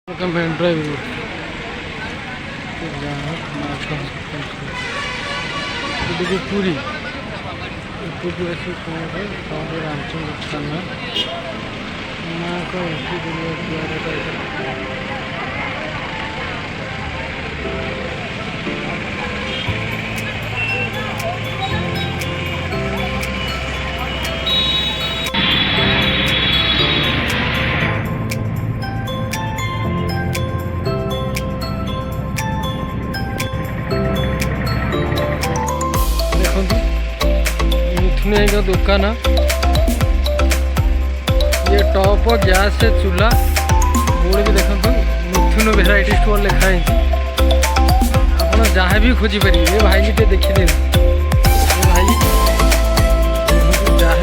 Pen drive पूरी एपटू आसी कौन रामचंद्र थाना माँ को द्वार मिथुन का दुकान ये टॉप गैस से चूल्हा बोर्ड भी देखो मिथुन भेराइटी स्टोर लिखाई आप जहाँ भी खोजी पारे ये भाई टे देखिदे भाई जहाँ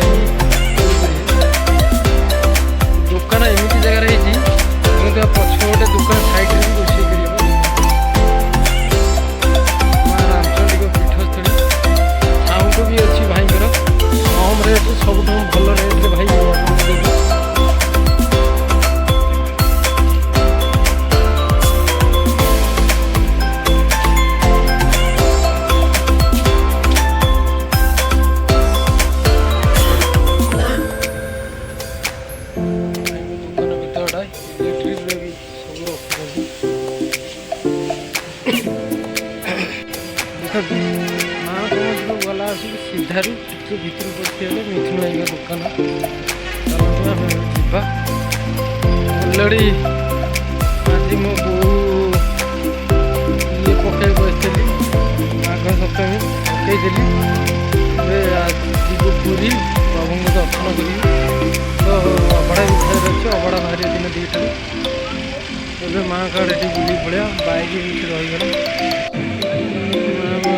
दुकान एमती जगह पछ गोटे दुकान साइड में रोषे कर पीठस्थली साउंड भी अच्छी भाई कम रेट सब भल रेट भाई गला सीधारू टे भर पड़ते मिथुन भाई का दुकान जा अलरेडी आज मो बो ये पकई बसती माघ सप्तमी पकईदेली आज जीव पूरी प्रभु को दर्शन करी तो अबड़ा विषय अच्छे अबड़ा बाहर दिन दुईटा माँ का बुली पड़ा बैग भी रहीगला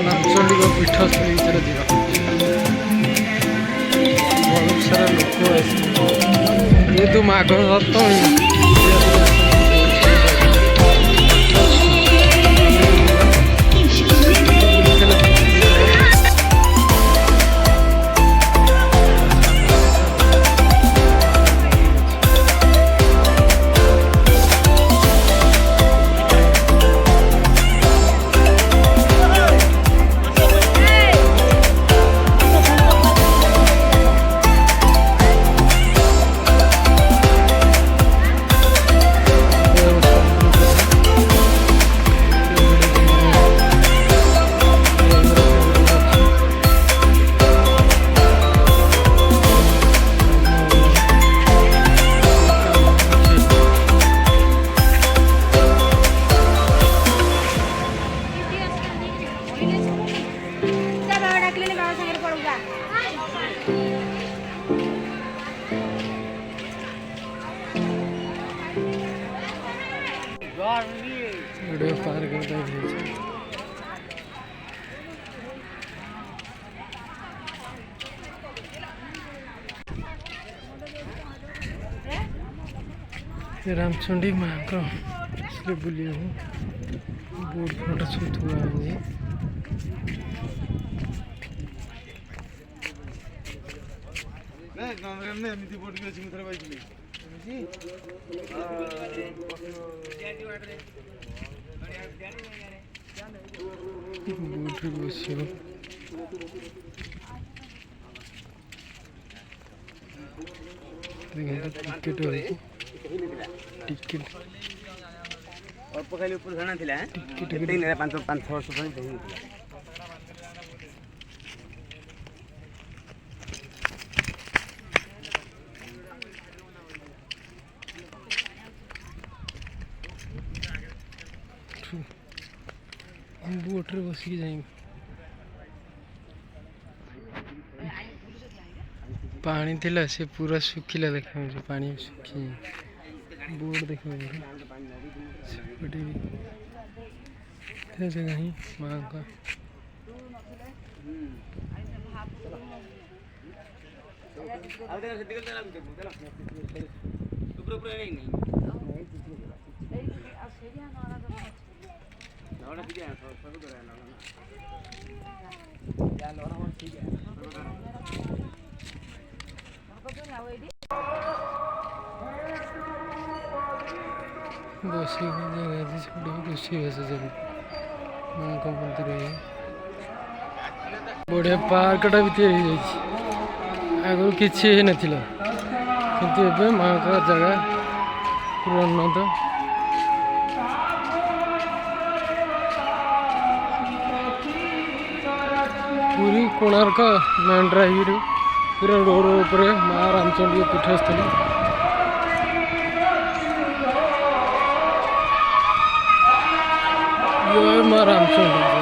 रामचंडी को पीठस्थली भर दिया बहुत सारा लोक ये तो माघ सप्तमी वीडियो पार करता है रामचंडी माँ का इसलिए बुली हूँ बोर्ड फोटो छूट हुआ है टिकेट टिकेट अल्प खाली ऊपर जाना थिला टिकेट 500 वर्ष पई बोट रे बसिक जाएंगे पानी थिला से पूरा सुखिला देखा मुझे पानी सुखी बोर्ड देखा जगह ही माँ का ରୋଷେଇ ଜାଗା ଅଛି ସେଠି ରୋଷେଇବାସ ଚାଲିଛି ମାଙ୍କ ମନ୍ଦିର ଇଏ ବଢ଼ିଆ ପାର୍କଟା ବି ତିଆରି ହେଇଯାଇଛି ଆଗରୁ କିଛି ହେଇନଥିଲା କିନ୍ତୁ ଏବେ ମାଙ୍କ ଜାଗା ପୁରା ଉନ୍ନତ ପୁରୀ କୋଣାର୍କ ମେନ୍ ଡ୍ରାଇଭରୁ ପୁରା ରୋଡ଼ ଉପରେ ମା ରାମଚଣ୍ଡୀ ପୀଠସ୍ଥଳୀ ଜୟ ମା ରାମଚଣ୍ଡୀ।